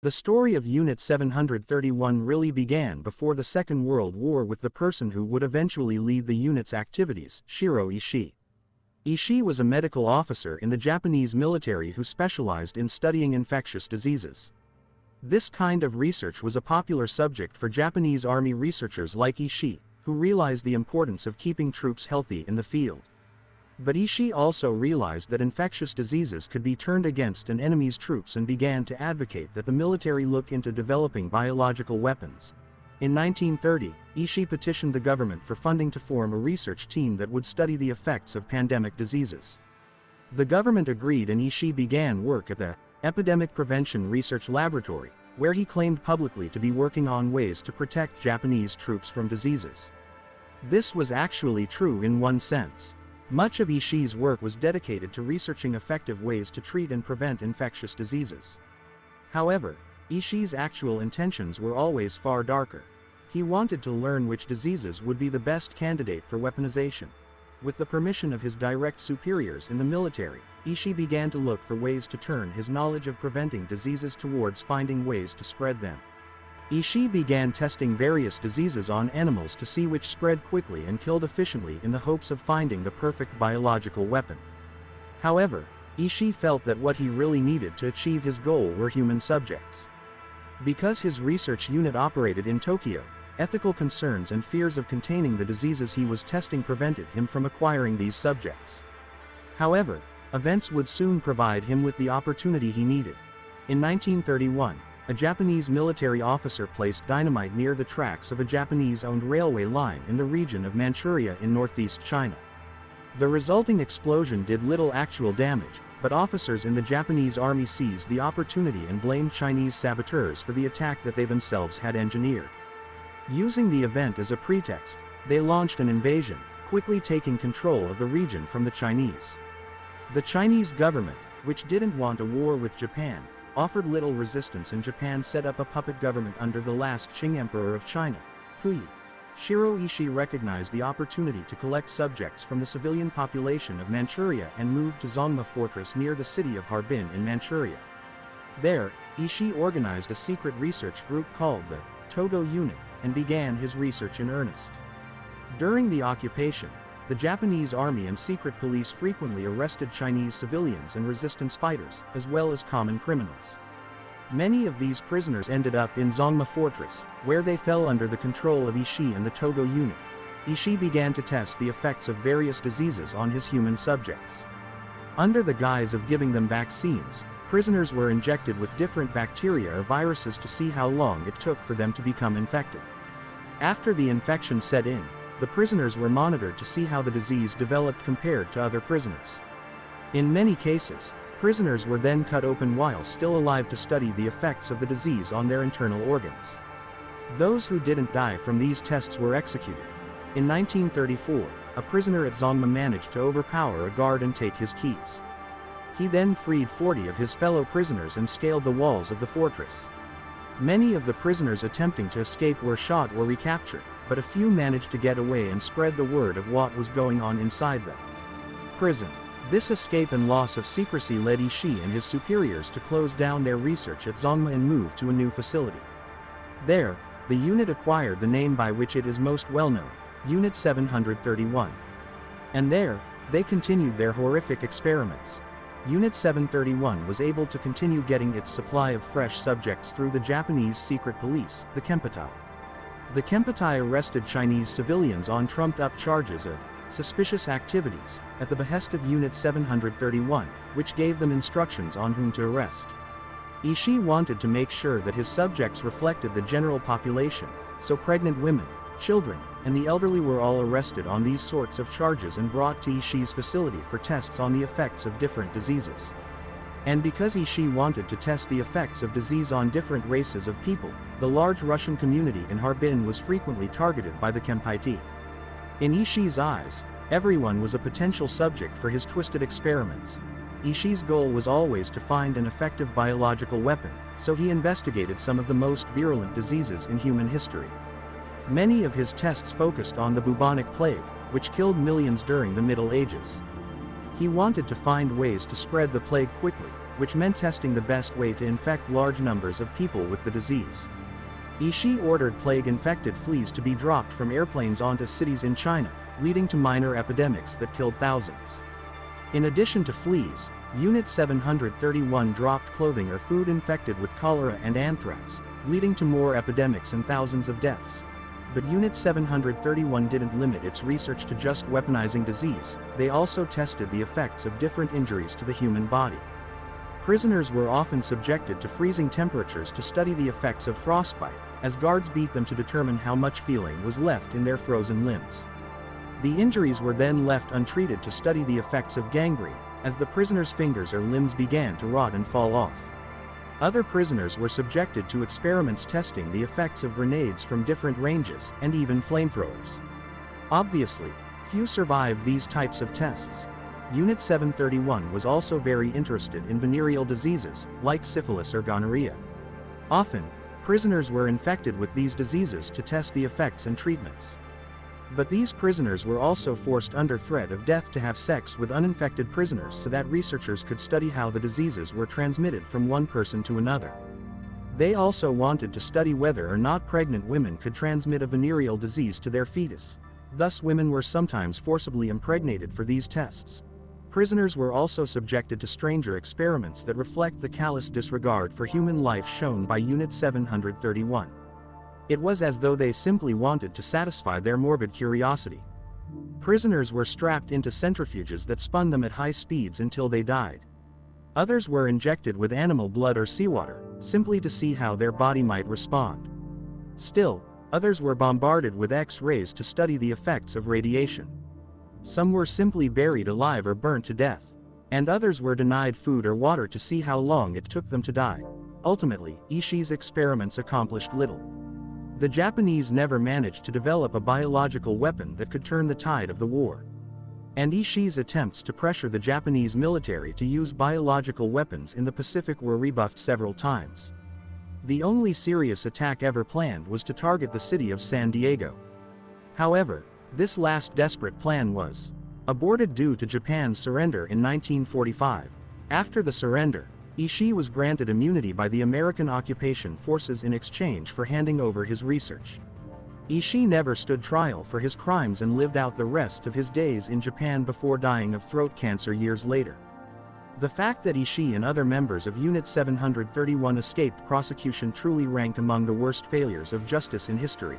The story of Unit 731 really began before the Second World War with the person who would eventually lead the unit's activities, Shiro Ishii. Ishii was a medical officer in the Japanese military who specialized in studying infectious diseases. This kind of research was a popular subject for Japanese Army researchers like Ishii, who realized the importance of keeping troops healthy in the field. But Ishii also realized that infectious diseases could be turned against an enemy's troops and began to advocate that the military look into developing biological weapons. In 1930, Ishii petitioned the government for funding to form a research team that would study the effects of pandemic diseases. The government agreed and Ishii began work at the Epidemic Prevention Research Laboratory, where he claimed publicly to be working on ways to protect Japanese troops from diseases. This was actually true in one sense. Much of Ishii's work was dedicated to researching effective ways to treat and prevent infectious diseases. However, Ishii's actual intentions were always far darker. He wanted to learn which diseases would be the best candidate for weaponization. With the permission of his direct superiors in the military, Ishii began to look for ways to turn his knowledge of preventing diseases towards finding ways to spread them. Ishii began testing various diseases on animals to see which spread quickly and killed efficiently in the hopes of finding the perfect biological weapon. However, Ishii felt that what he really needed to achieve his goal were human subjects. Because his research unit operated in Tokyo, ethical concerns and fears of containing the diseases he was testing prevented him from acquiring these subjects. However, events would soon provide him with the opportunity he needed. In 1931, a Japanese military officer placed dynamite near the tracks of a Japanese-owned railway line in the region of Manchuria in northeast China. The resulting explosion did little actual damage, but officers in the Japanese army seized the opportunity and blamed Chinese saboteurs for the attack that they themselves had engineered. Using the event as a pretext, they launched an invasion, quickly taking control of the region from the Chinese. The Chinese government, which didn't want a war with Japan, offered little resistance and Japan set up a puppet government under the last Qing Emperor of China, Puyi. Shiro Ishii recognized the opportunity to collect subjects from the civilian population of Manchuria and moved to Zongma Fortress near the city of Harbin in Manchuria. There, Ishii organized a secret research group called the Togo Unit, and began his research in earnest. During the occupation, the Japanese army and secret police frequently arrested Chinese civilians and resistance fighters, as well as common criminals. Many of these prisoners ended up in Zongma Fortress, where they fell under the control of Ishii and the Togo Unit. Ishii began to test the effects of various diseases on his human subjects. Under the guise of giving them vaccines, prisoners were injected with different bacteria or viruses to see how long it took for them to become infected. After the infection set in, the prisoners were monitored to see how the disease developed compared to other prisoners. In many cases, prisoners were then cut open while still alive to study the effects of the disease on their internal organs. Those who didn't die from these tests were executed. In 1934, a prisoner at Zongma managed to overpower a guard and take his keys. He then freed 40 of his fellow prisoners and scaled the walls of the fortress. Many of the prisoners attempting to escape were shot or recaptured, but a few managed to get away and spread the word of what was going on inside the prison. This escape and loss of secrecy led Ishii and his superiors to close down their research at Zongma and move to a new facility. There, the unit acquired the name by which it is most well known, Unit 731. And there, they continued their horrific experiments. Unit 731 was able to continue getting its supply of fresh subjects through the Japanese secret police, the Kempeitai. The Kempeitai arrested Chinese civilians on trumped-up charges of suspicious activities, at the behest of Unit 731, which gave them instructions on whom to arrest. Ishii wanted to make sure that his subjects reflected the general population, so pregnant women, children, and the elderly were all arrested on these sorts of charges and brought to Ishii's facility for tests on the effects of different diseases. And because Ishii wanted to test the effects of disease on different races of people, the large Russian community in Harbin was frequently targeted by the Kempeitai. In Ishii's eyes, everyone was a potential subject for his twisted experiments. Ishii's goal was always to find an effective biological weapon, so he investigated some of the most virulent diseases in human history. Many of his tests focused on the bubonic plague, which killed millions during the Middle Ages. He wanted to find ways to spread the plague quickly, which meant testing the best way to infect large numbers of people with the disease. Ishii ordered plague-infected fleas to be dropped from airplanes onto cities in China, leading to minor epidemics that killed thousands. In addition to fleas, Unit 731 dropped clothing or food infected with cholera and anthrax, leading to more epidemics and thousands of deaths. But Unit 731 didn't limit its research to just weaponizing disease, they also tested the effects of different injuries to the human body. Prisoners were often subjected to freezing temperatures to study the effects of frostbite, as guards beat them to determine how much feeling was left in their frozen limbs. The injuries were then left untreated to study the effects of gangrene, as the prisoners' fingers or limbs began to rot and fall off. Other prisoners were subjected to experiments testing the effects of grenades from different ranges, and even flamethrowers. Obviously, few survived these types of tests. Unit 731 was also very interested in venereal diseases, like syphilis or gonorrhea. Often, prisoners were infected with these diseases to test the effects and treatments. But these prisoners were also forced under threat of death to have sex with uninfected prisoners so that researchers could study how the diseases were transmitted from one person to another. They also wanted to study whether or not pregnant women could transmit a venereal disease to their fetus. Thus, women were sometimes forcibly impregnated for these tests. Prisoners were also subjected to stranger experiments that reflect the callous disregard for human life shown by Unit 731. It was as though they simply wanted to satisfy their morbid curiosity. Prisoners were strapped into centrifuges that spun them at high speeds until they died. Others were injected with animal blood or seawater, simply to see how their body might respond. Still, others were bombarded with X-rays to study the effects of radiation. Some were simply buried alive or burnt to death, and others were denied food or water to see how long it took them to die. Ultimately, Ishii's experiments accomplished little. The Japanese never managed to develop a biological weapon that could turn the tide of the war. And Ishii's attempts to pressure the Japanese military to use biological weapons in the Pacific were rebuffed several times. The only serious attack ever planned was to target the city of San Diego. However, this last desperate plan was aborted due to Japan's surrender in 1945. After the surrender, Ishii was granted immunity by the American occupation forces in exchange for handing over his research. Ishii never stood trial for his crimes and lived out the rest of his days in Japan before dying of throat cancer years later. The fact that Ishii and other members of Unit 731 escaped prosecution truly rank among the worst failures of justice in history.